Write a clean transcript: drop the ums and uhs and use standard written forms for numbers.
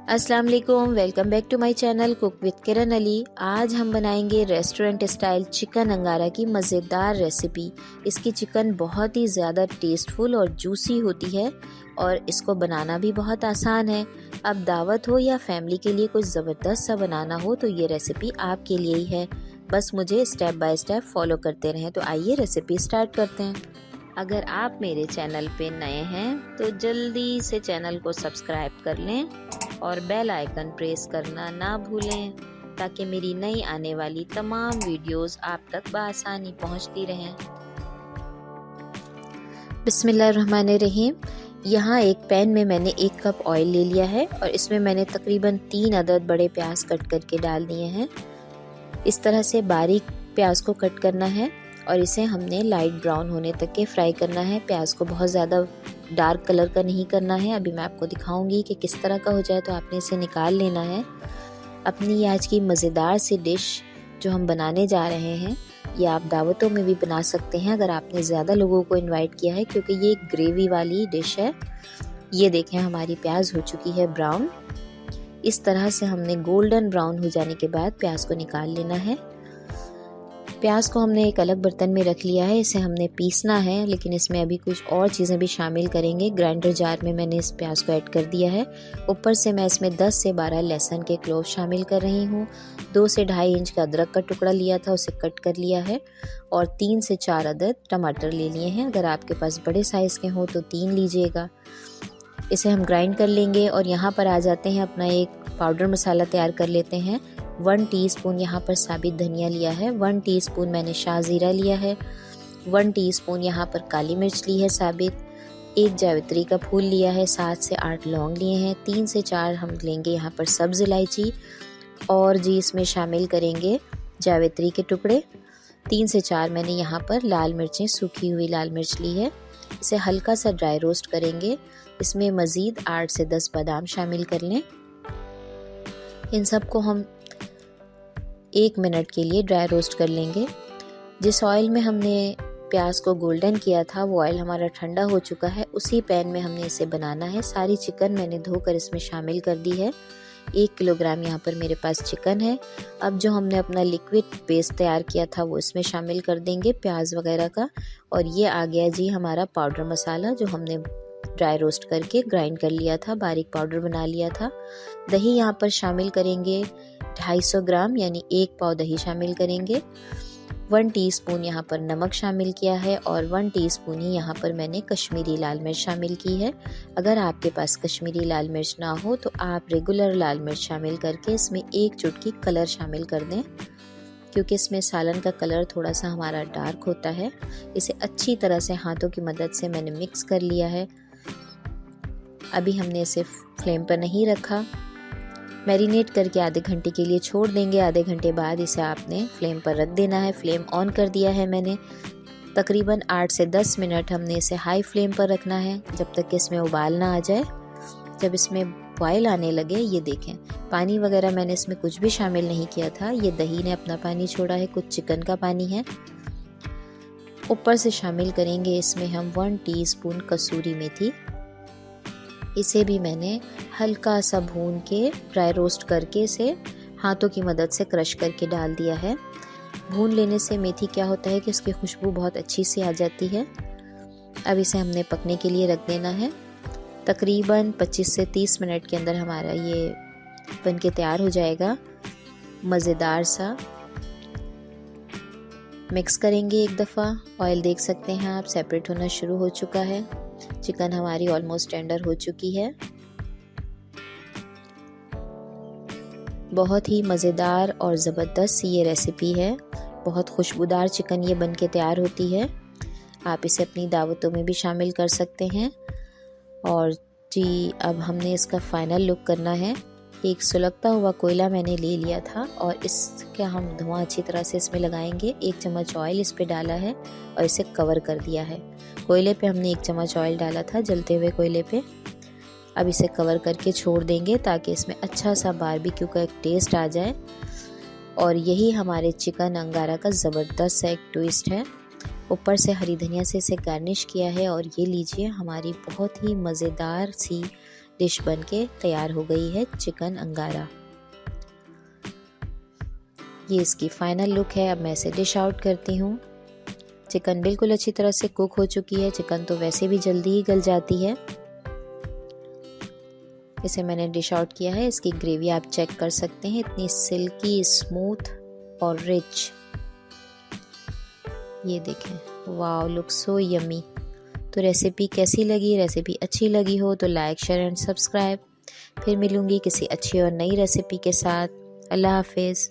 अस्सलाम वालेकुम, welcome back to my channel cook with Kiran Ali. आज हम बनाएंगे रेस्टोरेंट स्टाइल चिकन अंगारा की मज़ेदार रेसिपी। इसकी चिकन बहुत ही ज़्यादा टेस्टफुल और जूसी होती है और इसको बनाना भी बहुत आसान है। अब दावत हो या फैमिली के लिए कुछ ज़बरदस्त सा बनाना हो तो ये रेसिपी आपके लिए ही है। बस मुझे स्टेप बाय स्टेप फॉलो करते रहें। तो आइए रेसिपी स्टार्ट करते हैं। अगर आप मेरे चैनल पे नए हैं तो जल्दी से चैनल को सब्सक्राइब कर लें और बेल आइकन प्रेस करना ना भूलें ताकि मेरी नई आने वाली तमाम वीडियोस आप तक बआसानी पहुंचती रहें। बिस्मिल्लाहिर्रहमानिर्रहीम। यहाँ एक पैन में मैंने 1 कप ऑयल ले लिया है और इसमें मैंने तकरीबन 3 अदद बड़े प्याज कट करके डाल दिए हैं। इस तरह से बारीक प्याज को कट करना है और इसे हमने लाइट ब्राउन होने तक के फ्राई करना है। प्याज को बहुत ज़्यादा डार्क कलर का नहीं करना है। अभी मैं आपको दिखाऊंगी कि किस तरह का हो जाए तो आपने इसे निकाल लेना है। अपनी आज की मज़ेदार सी डिश जो हम बनाने जा रहे हैं ये आप दावतों में भी बना सकते हैं अगर आपने ज़्यादा लोगों को इनवाइट किया है, क्योंकि ये एक ग्रेवी वाली डिश है। ये देखें, हमारी प्याज हो चुकी है ब्राउन। इस तरह से हमने गोल्डन ब्राउन हो जाने के बाद प्याज को निकाल लेना है। प्याज को हमने एक अलग बर्तन में रख लिया है। इसे हमने पीसना है, लेकिन इसमें अभी कुछ और चीज़ें भी शामिल करेंगे। ग्राइंडर जार में मैंने इस प्याज को ऐड कर दिया है। ऊपर से मैं इसमें 10 से 12 लहसुन के क्लोव शामिल कर रही हूँ। 2 से 2.5 इंच का अदरक का टुकड़ा लिया था, उसे कट कर लिया है और 3 से 4 अदद टमाटर ले लिए हैं। अगर आपके पास बड़े साइज़ के हों तो 3 लीजिएगा। इसे हम ग्राइंड कर लेंगे और यहाँ पर आ जाते हैं, अपना एक पाउडर मसाला तैयार कर लेते हैं। 1 टीस्पून यहाँ पर साबित धनिया लिया है, 1 टीस्पून मैंने शाह ज़ीरा लिया है, 1 टीस्पून यहाँ पर काली मिर्च ली है साबित, 1 जावित्री का फूल लिया है, 7 से 8 लौंग लिए हैं, 3 से 4 हम लेंगे यहाँ पर सब्ज़ इलायची और जी इसमें शामिल करेंगे जावित्री के टुकड़े। 3 से 4 मैंने यहाँ पर लाल मिर्चें, सूखी हुई लाल मिर्च ली है। इसे हल्का सा ड्राई रोस्ट करेंगे। इसमें मज़ीद 8 से 10 बादाम शामिल कर लें। इन सब को हम 1 मिनट के लिए ड्राई रोस्ट कर लेंगे। जिस ऑयल में हमने प्याज को गोल्डन किया था वो ऑयल हमारा ठंडा हो चुका है। उसी पैन में हमने इसे बनाना है। सारी चिकन मैंने धोकर इसमें शामिल कर दी है। 1 किलोग्राम यहाँ पर मेरे पास चिकन है। अब जो हमने अपना लिक्विड पेस्ट तैयार किया था वो इसमें शामिल कर देंगे प्याज वगैरह का। और ये आ गया जी हमारा पाउडर मसाला जो हमने ड्राई रोस्ट करके ग्राइंड कर लिया था, बारीक पाउडर बना लिया था। दही यहाँ पर शामिल करेंगे 250 ग्राम, यानी 1 पाव दही शामिल करेंगे। 1 टीस्पून यहाँ पर नमक शामिल किया है और 1 टीस्पून ही यहाँ पर मैंने कश्मीरी लाल मिर्च शामिल की है। अगर आपके पास कश्मीरी लाल मिर्च ना हो तो आप रेगुलर लाल मिर्च शामिल करके इसमें 1 चुटकी कलर शामिल कर दें, क्योंकि इसमें सालन का कलर थोड़ा सा हमारा डार्क होता है। इसे अच्छी तरह से हाथों की मदद से मैंने मिक्स कर लिया है। अभी हमने इसे फ्लेम पर नहीं रखा, मैरिनेट करके आधे घंटे के लिए छोड़ देंगे। आधे घंटे बाद इसे आपने फ्लेम पर रख देना है। फ्लेम ऑन कर दिया है मैंने। तकरीबन 8 से 10 मिनट हमने इसे हाई फ्लेम पर रखना है जब तक कि इसमें उबाल ना आ जाए। जब इसमें बॉयल आने लगे, ये देखें, पानी वगैरह मैंने इसमें कुछ भी शामिल नहीं किया था। ये दही ने अपना पानी छोड़ा है, कुछ चिकन का पानी है। ऊपर से शामिल करेंगे इसमें हम 1 टीस्पून कसूरी मेथी। इसे भी मैंने हल्का सा भून के ड्राई रोस्ट करके इसे हाथों की मदद से क्रश करके डाल दिया है। भून लेने से मेथी क्या होता है कि इसकी खुशबू बहुत अच्छी सी आ जाती है। अब इसे हमने पकने के लिए रख देना है। तकरीबन 25 से 30 मिनट के अंदर हमारा ये बन के तैयार हो जाएगा। मज़ेदार सा मिक्स करेंगे एक दफ़ा। ऑयल देख सकते हैं आप सेपरेट होना शुरू हो चुका है। चिकन हमारी ऑलमोस्ट टेंडर हो चुकी है। बहुत ही मज़ेदार और ज़बरदस्त ये रेसिपी है। बहुत खुशबूदार चिकन ये बन के तैयार होती है। आप इसे अपनी दावतों में भी शामिल कर सकते हैं। और जी अब हमने इसका फ़ाइनल लुक करना है। एक सुलगता हुआ कोयला मैंने ले लिया था और इसका हम धुआं अच्छी तरह से इसमें लगाएंगे। 1 चम्मच ऑयल इस पे डाला है और इसे कवर कर दिया है। कोयले पे हमने 1 चम्मच ऑयल डाला था, जलते हुए कोयले पे। अब इसे कवर करके छोड़ देंगे ताकि इसमें अच्छा सा बारबेक्यू का एक टेस्ट आ जाए। और यही हमारे चिकन अंगारा का ज़बरदस्त सा एक ट्विस्ट है। ऊपर से हरी धनिया से इसे गार्निश किया है और ये लीजिए हमारी बहुत ही मज़ेदार सी डिश बनके तैयार हो गई है, चिकन अंगारा। ये इसकी फाइनल लुक है। अब मैं इसे डिश आउट करती हूँ। चिकन बिल्कुल अच्छी तरह से कुक हो चुकी है। चिकन तो वैसे भी जल्दी ही गल जाती है। इसे मैंने डिश आउट किया है। इसकी ग्रेवी आप चेक कर सकते हैं, इतनी सिल्की, स्मूथ और रिच। ये देखें, वाओ, लुक सो यम्मी। तो रेसिपी कैसी लगी? रेसिपी अच्छी लगी हो तो लाइक, शेयर एंड सब्सक्राइब। फिर मिलूंगी किसी अच्छी और नई रेसिपी के साथ। अल्लाह हाफिज़।